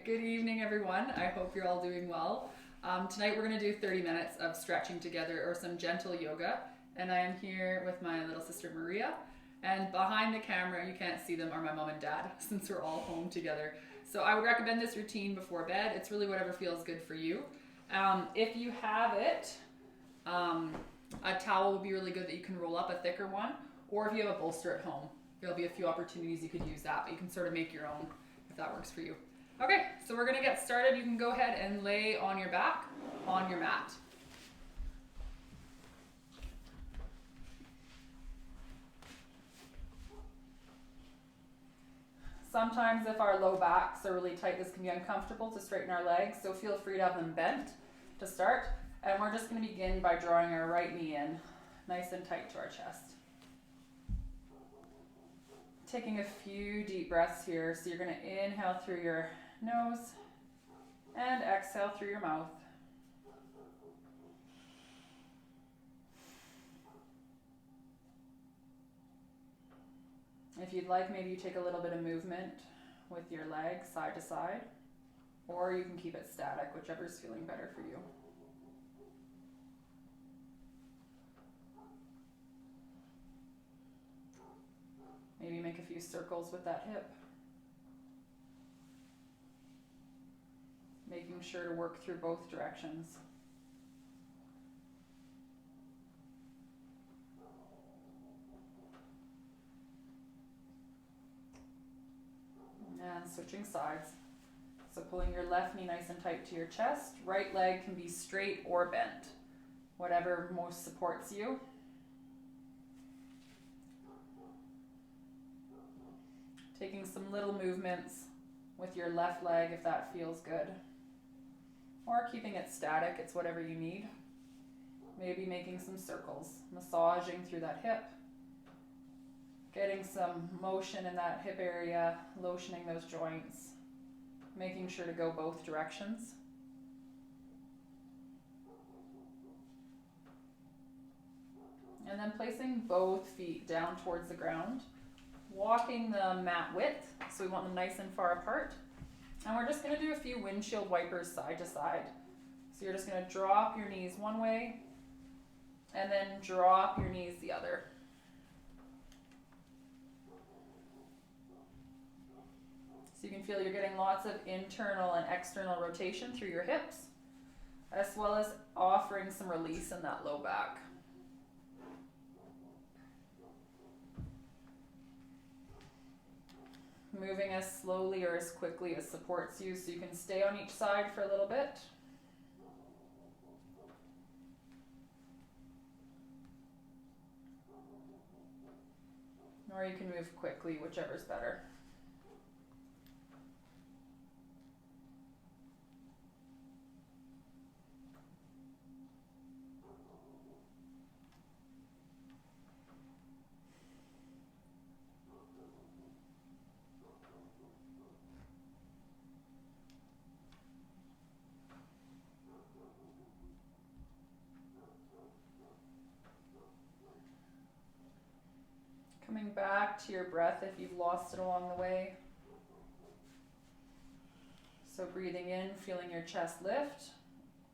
Good evening, everyone. I hope you're all doing well. Tonight we're going to do 30 minutes of stretching together or some gentle yoga. And I am here with my little sister Maria. And behind the camera, you can't see them, are my mom and dad, since we're all home together. So I would recommend this routine before bed. It's really whatever feels good for you. If you have it, a towel would be really good that you can roll up, a thicker one. Or if you have a bolster at home, there'll be a few opportunities you could use that, but you can sort of make your own if that works for you. Okay, so we're gonna get started. You can go ahead and lay on your back on your mat. Sometimes if our low backs are really tight, this can be uncomfortable to straighten our legs, so feel free to have them bent to start. And we're just gonna begin by drawing our right knee in, nice and tight to our chest. Taking a few deep breaths here. So you're going to inhale through your nose and exhale through your mouth. If you'd like, maybe you take a little bit of movement with your legs side to side, or you can keep it static, whichever's feeling better for you. Maybe make a few circles with that hip. Making sure to work through both directions. And switching sides. So pulling your left knee nice and tight to your chest. Right leg can be straight or bent, whatever most supports you. Taking some little movements with your left leg if that feels good. Or keeping it static, it's whatever you need. Maybe making some circles, massaging through that hip. Getting some motion in that hip area, lotioning those joints. Making sure to go both directions. And then placing both feet down towards the ground. Walking the mat width, so we want them nice and far apart. And we're just going to do a few windshield wipers side to side. So you're just going to drop your knees one way and then drop your knees the other. So you can feel you're getting lots of internal and external rotation through your hips, as well as offering some release in that low back. Moving as slowly or as quickly as supports you, so you can stay on each side for a little bit. Or you can move quickly, whichever's better. Coming back to your breath if you've lost it along the way. So breathing in, feeling your chest lift.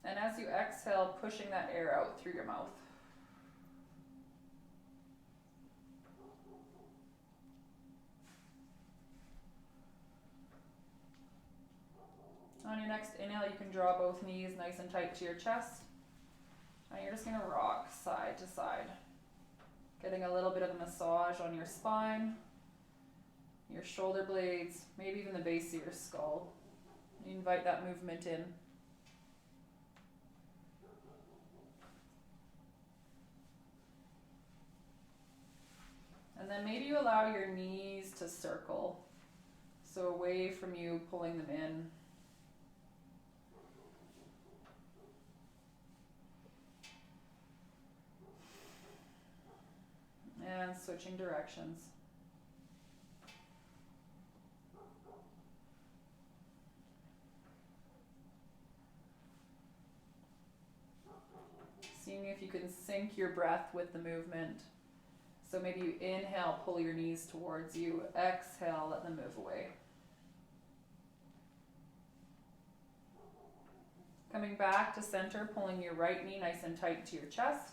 And as you exhale, pushing that air out through your mouth. On your next inhale, you can draw both knees nice and tight to your chest. And you're just going to rock side to side. Getting a little bit of a massage on your spine, your shoulder blades, maybe even the base of your skull. You invite that movement in. And then maybe you allow your knees to circle, so away from you, pulling them in. And switching directions. Seeing if you can sync your breath with the movement. So maybe you inhale, pull your knees towards you. Exhale, let them move away. Coming back to center, pulling your right knee nice and tight to your chest.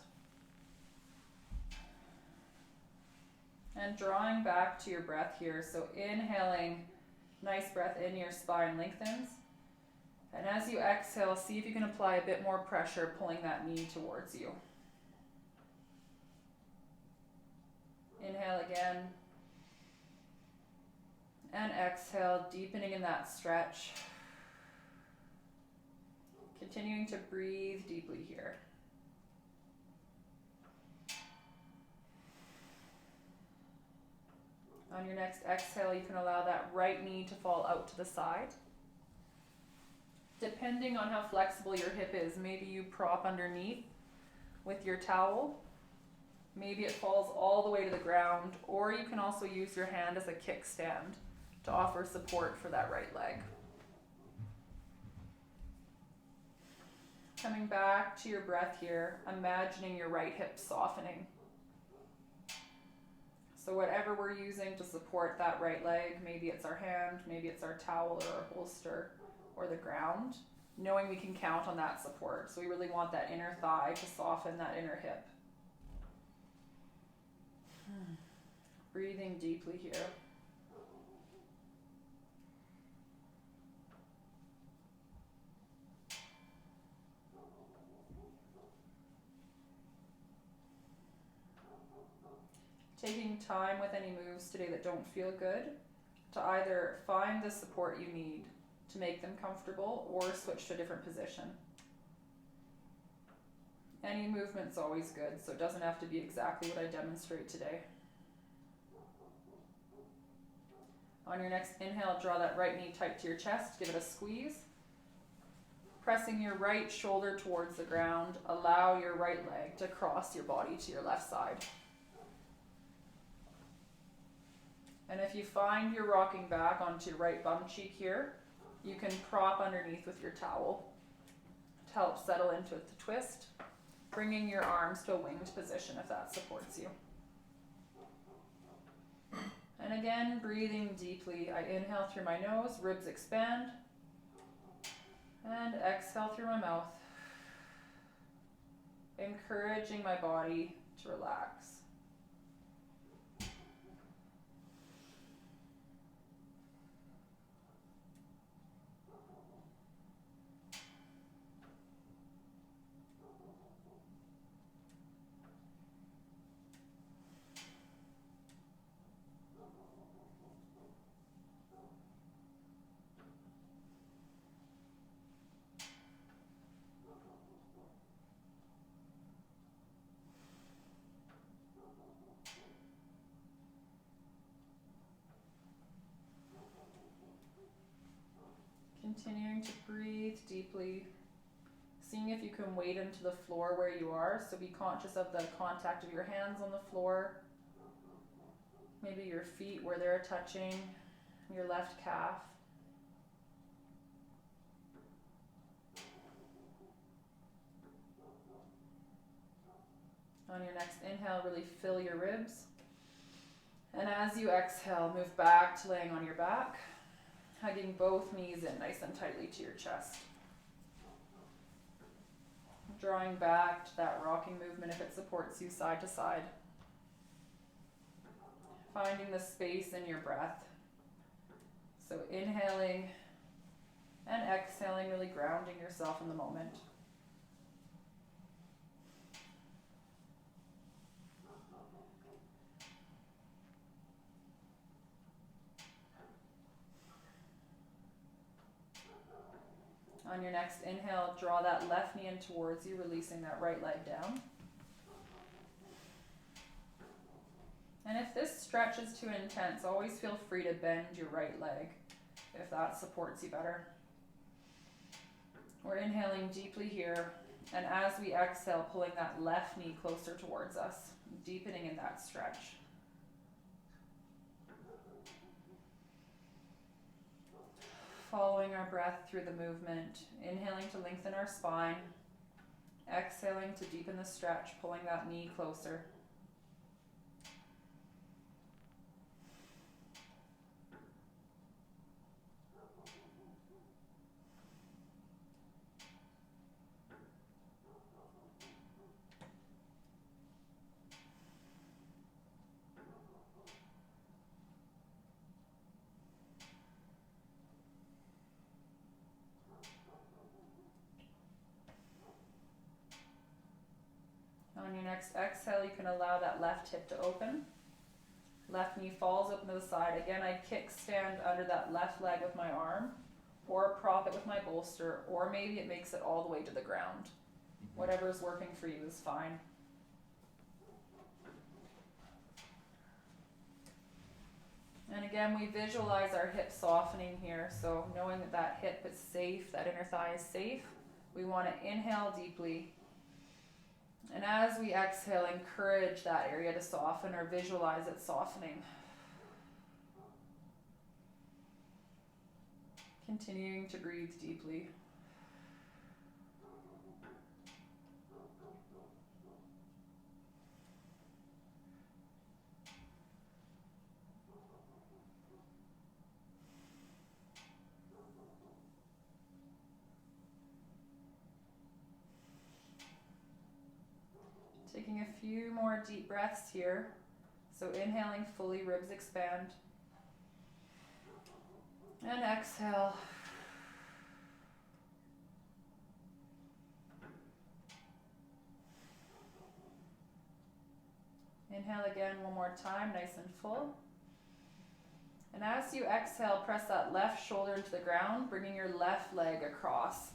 And drawing back to your breath here. So inhaling, nice breath in, your spine lengthens. And as you exhale, see if you can apply a bit more pressure, pulling that knee towards you. Inhale again. And exhale, deepening in that stretch. Continuing to breathe deeply here. On your next exhale, you can allow that right knee to fall out to the side. Depending on how flexible your hip is, maybe you prop underneath with your towel. Maybe it falls all the way to the ground, or you can also use your hand as a kickstand to offer support for that right leg. Coming back to your breath here, imagining your right hip softening. So whatever we're using to support that right leg, maybe it's our hand, maybe it's our towel or our bolster or the ground, knowing we can count on that support. So we really want that inner thigh to soften that inner hip. Breathing deeply here. Taking time with any moves today that don't feel good to either find the support you need to make them comfortable or switch to a different position. Any movement's always good, so it doesn't have to be exactly what I demonstrate today. On your next inhale, draw that right knee tight to your chest, give it a squeeze. Pressing your right shoulder towards the ground, allow your right leg to cross your body to your left side. And if you find you're rocking back onto your right bum cheek here, you can prop underneath with your towel to help settle into the twist, bringing your arms to a winged position if that supports you. And again, breathing deeply. I inhale through my nose, ribs expand, and exhale through my mouth, encouraging my body to relax. Continuing to breathe deeply, seeing if you can weight into the floor where you are, so be conscious of the contact of your hands on the floor, maybe your feet where they're touching your left calf. On your next inhale, really fill your ribs, and as you exhale, move back to laying on your back, hugging both knees in nice and tightly to your chest. Drawing back to that rocking movement if it supports you side to side. Finding the space in your breath. So inhaling and exhaling, really grounding yourself in the moment. On your next inhale, draw that left knee in towards you, releasing that right leg down. And if this stretch is too intense, always feel free to bend your right leg if that supports you better. We're inhaling deeply here, and as we exhale, pulling that left knee closer towards us, deepening in that stretch. Following our breath through the movement, inhaling to lengthen our spine, exhaling to deepen the stretch, pulling that knee closer. On your next exhale, you can allow that left hip to open. Left knee falls open to the side. Again, I kickstand under that left leg with my arm, or prop it with my bolster, or maybe it makes it all the way to the ground. Whatever is working for you is fine. And again, we visualize our hip softening here. So knowing that that hip is safe, that inner thigh is safe, we want to inhale deeply. And as we exhale, encourage that area to soften or visualize it softening. Continuing to breathe deeply. Taking a few more deep breaths here. So inhaling fully, ribs expand. And exhale. Inhale again one more time, nice and full. And as you exhale, press that left shoulder into the ground, bringing your left leg across.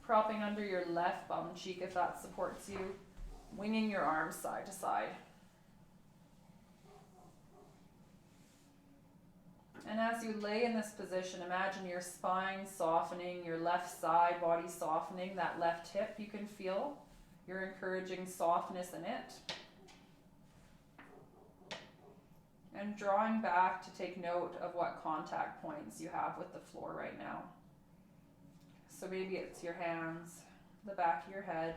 Propping under your left bum cheek if that supports you, winging your arms side to side. And as you lay in this position, imagine your spine softening, your left side body softening, that left hip you can feel. You're encouraging softness in it. And drawing back to take note of what contact points you have with the floor right now. So maybe it's your hands, the back of your head,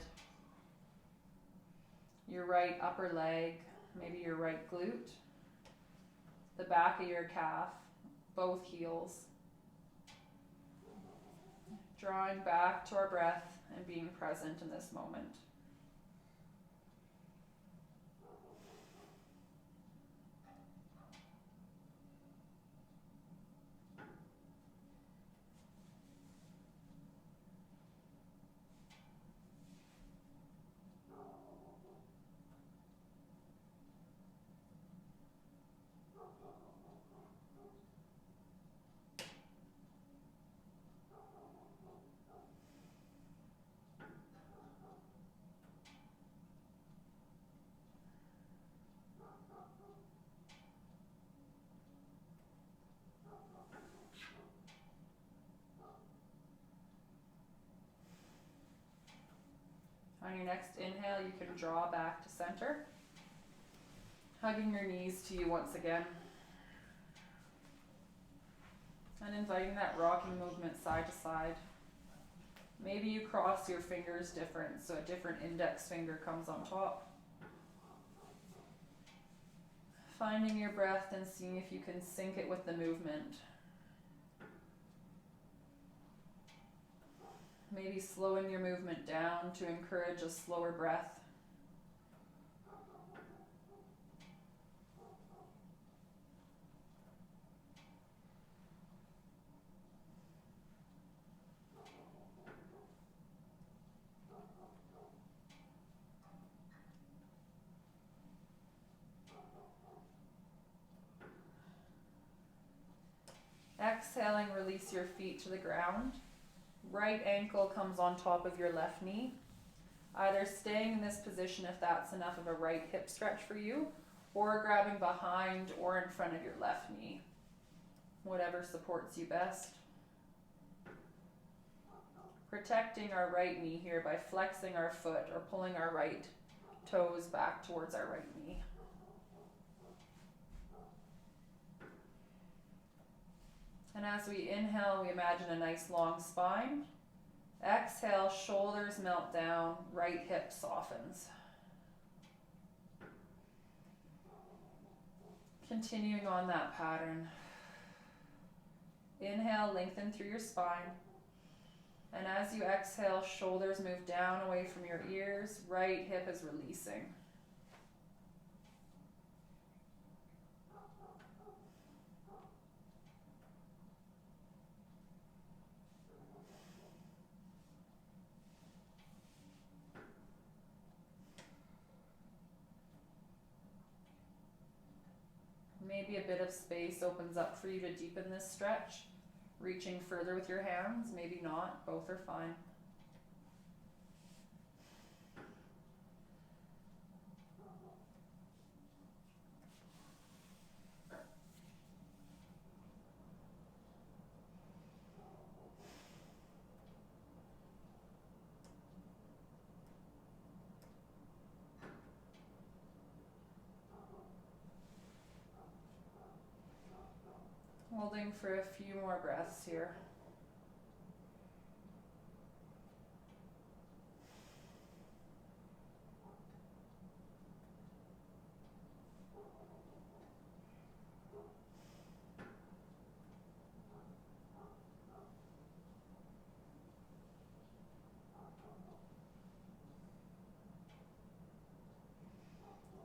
your right upper leg, maybe your right glute, the back of your calf, both heels. Drawing back to our breath and being present in this moment. On your next inhale, you can draw back to center, hugging your knees to you once again. And inviting that rocking movement side to side. Maybe you cross your fingers different, so a different index finger comes on top. Finding your breath and seeing if you can sync it with the movement. Maybe slowing your movement down to encourage a slower breath. Exhaling, release your feet to the ground. Right ankle comes on top of your left knee. Either staying in this position if that's enough of a right hip stretch for you, or grabbing behind or in front of your left knee. Whatever supports you best. Protecting our right knee here by flexing our foot or pulling our right toes back towards our right knee. And as we inhale, we imagine a nice long spine. Exhale, shoulders melt down, right hip softens. Continuing on that pattern. Inhale, lengthen through your spine. And as you exhale, shoulders move down away from your ears, right hip is releasing. Maybe a bit of space opens up for you to deepen this stretch. Reaching further with your hands, maybe not, both are fine. Holding for a few more breaths here.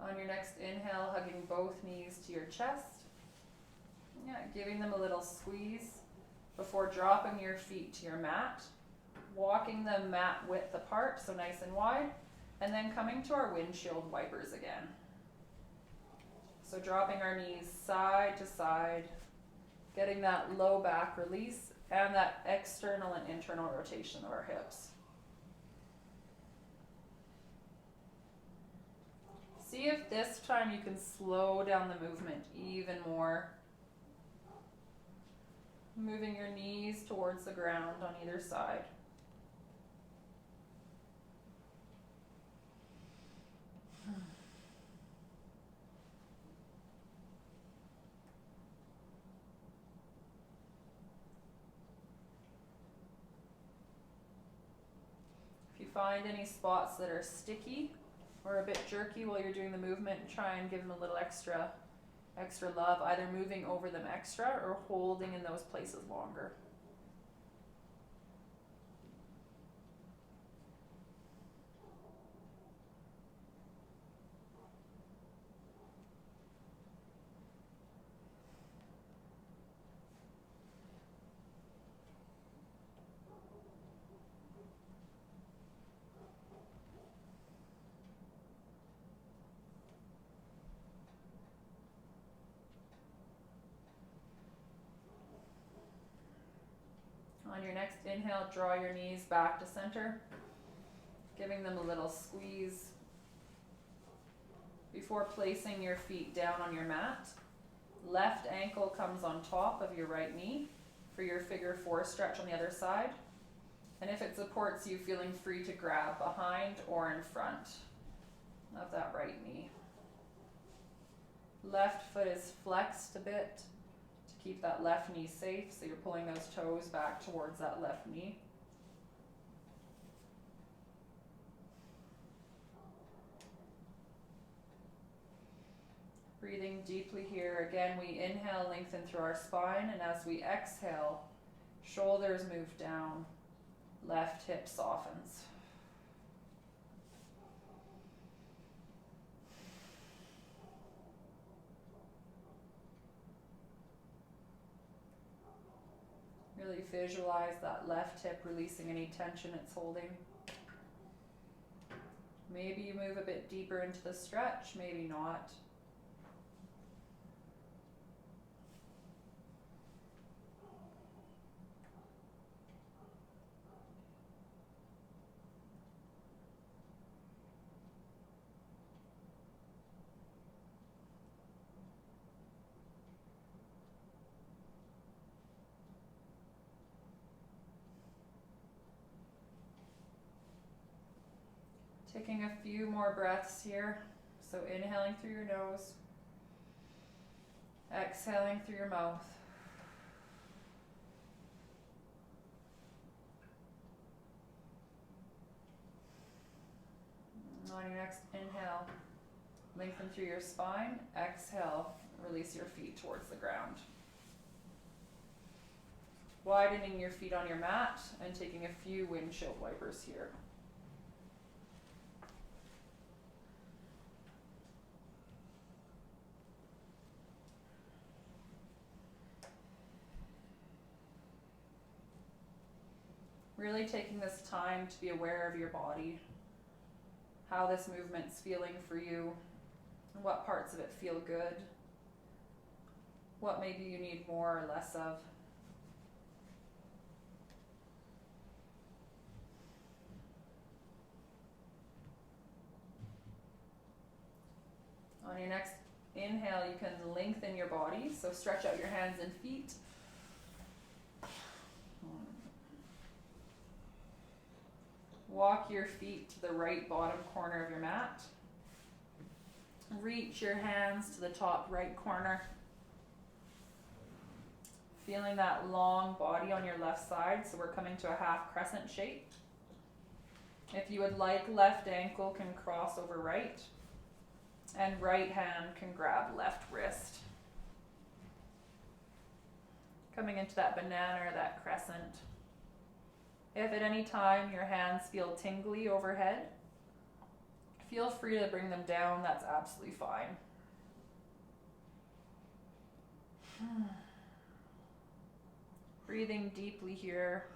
On your next inhale, hugging both knees to your chest. Yeah, giving them a little squeeze before dropping your feet to your mat. Walking them mat width apart, so nice and wide. And then coming to our windshield wipers again. So dropping our knees side to side, getting that low back release and that external and internal rotation of our hips. See if this time you can slow down the movement even more. Moving your knees towards the ground on either side. If you find any spots that are sticky or a bit jerky while you're doing the movement, try and give them a little extra love, either moving over them extra or holding in those places longer. On your next inhale, draw your knees back to center, giving them a little squeeze before placing your feet down on your mat. Left ankle comes on top of your right knee for your figure four stretch on the other side. And if it supports you, feeling free to grab behind or in front of that right knee. Left foot is flexed a bit. Keep that left knee safe, so you're pulling those toes back towards that left knee. Breathing deeply here. Again, we inhale, lengthen through our spine, and as we exhale, shoulders move down, left hip softens. Really visualize that left hip releasing any tension it's holding. Maybe you move a bit deeper into the stretch, maybe not. Taking a few more breaths here. So inhaling through your nose, exhaling through your mouth. On your next inhale, lengthen through your spine. Exhale, release your feet towards the ground. Widening your feet on your mat and taking a few windshield wipers here. Really taking this time to be aware of your body, how this movement's feeling for you, and what parts of it feel good, what maybe you need more or less of. On your next inhale, you can lengthen your body, so stretch out your hands and feet. Walk your feet to the right bottom corner of your mat. Reach your hands to the top right corner. Feeling that long body on your left side, so we're coming to a half crescent shape. If you would like, left ankle can cross over right, and right hand can grab left wrist. Coming into that banana or that crescent. If at any time your hands feel tingly overhead, feel free to bring them down, that's absolutely fine. Breathing deeply here,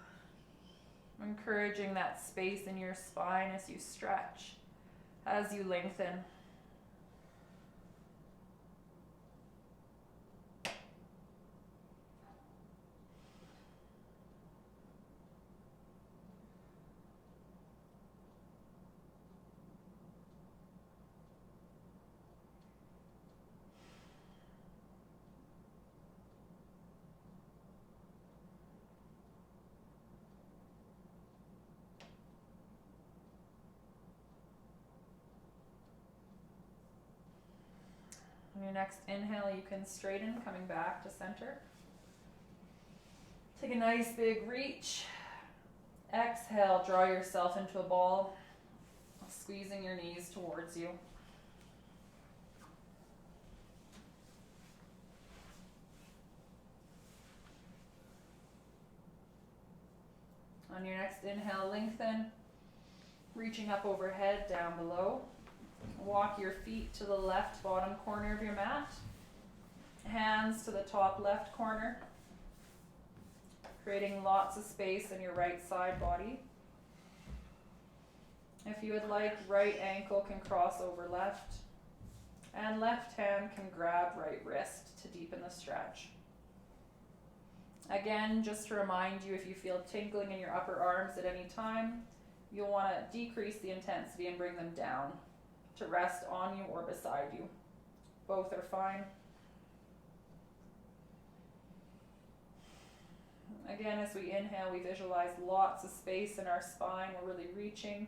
encouraging that space in your spine as you stretch, as you lengthen. On your next inhale, you can straighten, coming back to center. Take a nice big reach. Exhale, draw yourself into a ball, squeezing your knees towards you. On your next inhale, lengthen, reaching up overhead, down below. Walk your feet to the left bottom corner of your mat. Hands to the top left corner, creating lots of space in your right side body. If you would like, right ankle can cross over left, and left hand can grab right wrist to deepen the stretch. Again, just to remind you, if you feel tingling in your upper arms at any time, you'll want to decrease the intensity and bring them down to rest on you or beside you. Both are fine. Again, as we inhale, we visualize lots of space in our spine. We're really reaching.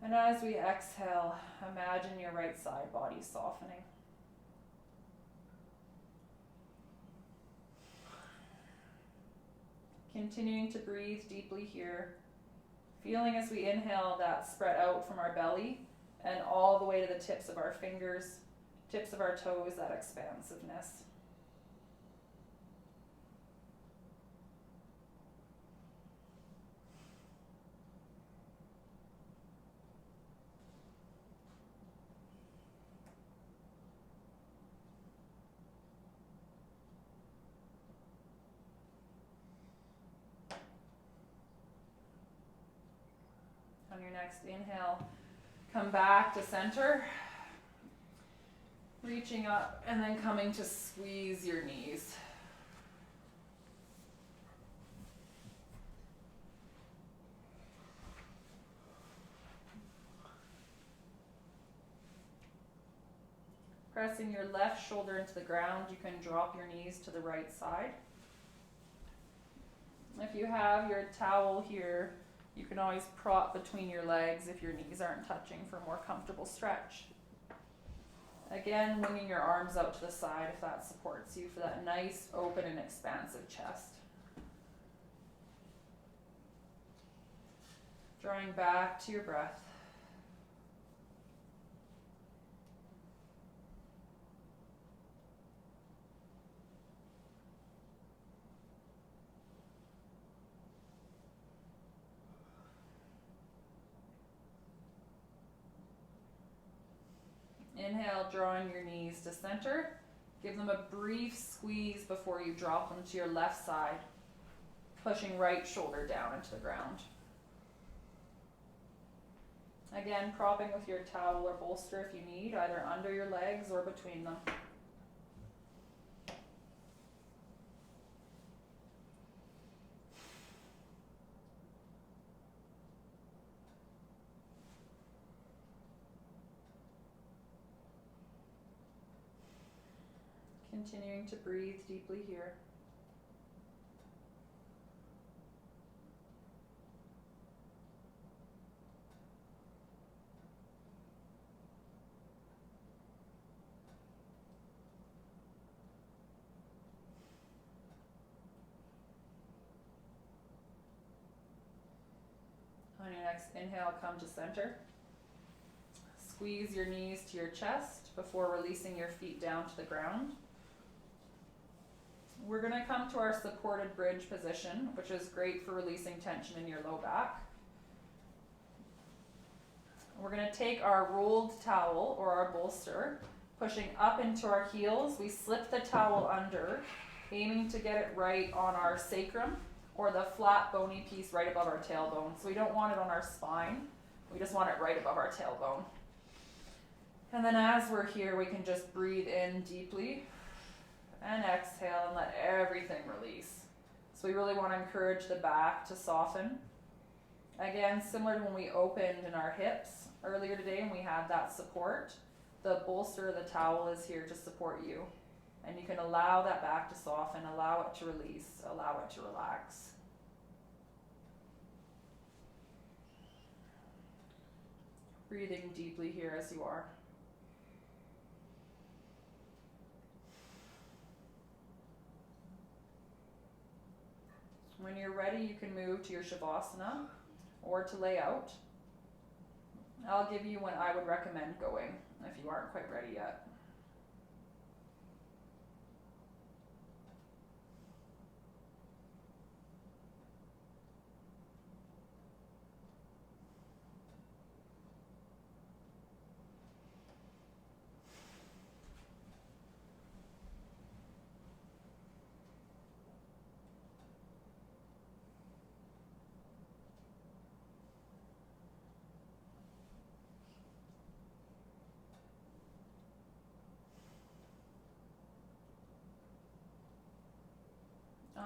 And as we exhale, imagine your right side body softening. Continuing to breathe deeply here. Feeling as we inhale that spread out from our belly and all the way to the tips of our fingers, tips of our toes, that expansiveness. On your next inhale, come back to center, reaching up and then coming to squeeze your knees. Pressing your left shoulder into the ground, you can drop your knees to the right side. If you have your towel here, you can always prop between your legs if your knees aren't touching for a more comfortable stretch. Again, winging your arms out to the side if that supports you for that nice, open and expansive chest. Drawing back to your breath. Inhale, drawing your knees to center. Give them a brief squeeze before you drop them to your left side, pushing right shoulder down into the ground. Again, propping with your towel or bolster if you need, either under your legs or between them. Continuing to breathe deeply here. On your next inhale, come to center. Squeeze your knees to your chest before releasing your feet down to the ground. We're going to come to our supported bridge position, which is great for releasing tension in your low back. We're going to take our rolled towel or our bolster, pushing up into our heels. We slip the towel under, aiming to get it right on our sacrum or the flat bony piece right above our tailbone. So we don't want it on our spine. We just want it right above our tailbone. And then as we're here, we can just breathe in deeply and exhale and let everything release. So we really want to encourage the back to soften. Again, similar to when we opened in our hips earlier today and we had that support, the bolster, the towel is here to support you. And you can allow that back to soften, allow it to release, allow it to relax. Breathing deeply here as you are. When you're ready, you can move to your Shavasana or to lay out. I'll give you when I would recommend going if you aren't quite ready yet.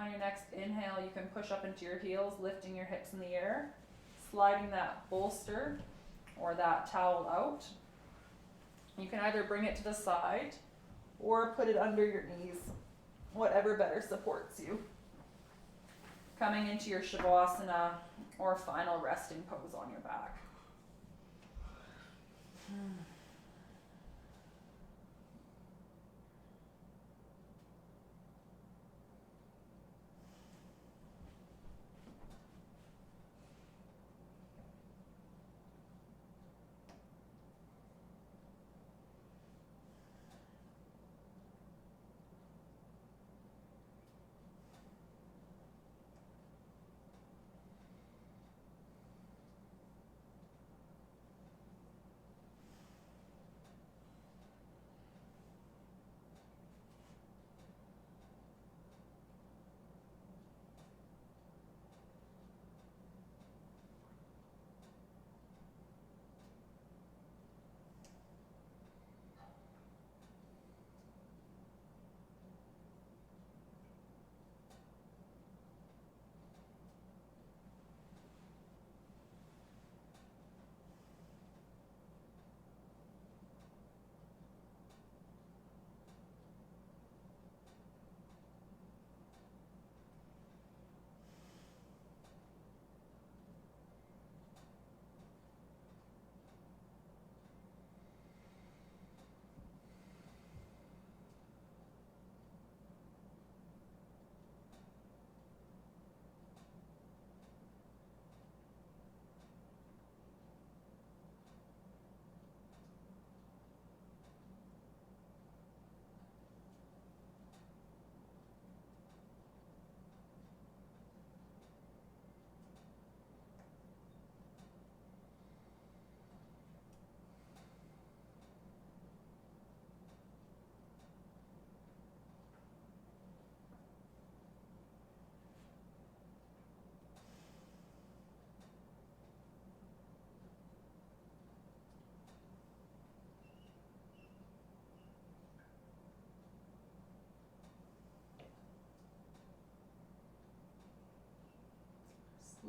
On your next inhale, you can push up into your heels, lifting your hips in the air, sliding that bolster or that towel out. You can either bring it to the side or put it under your knees, whatever better supports you. Coming into your Shavasana or final resting pose on your back.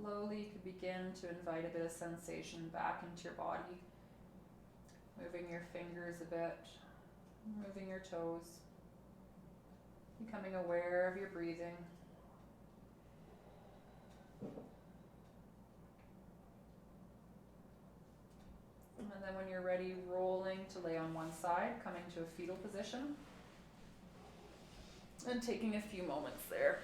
Slowly you could begin to invite a bit of sensation back into your body. Moving your fingers a bit, moving your toes. Becoming aware of your breathing. And then when you're ready, rolling to lay on one side, coming to a fetal position. And taking a few moments there.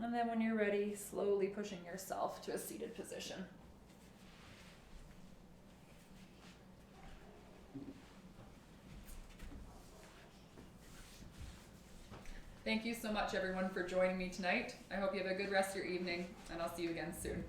And then when you're ready, slowly pushing yourself to a seated position. Thank you so much, everyone, for joining me tonight. I hope you have a good rest of your evening, and I'll see you again soon.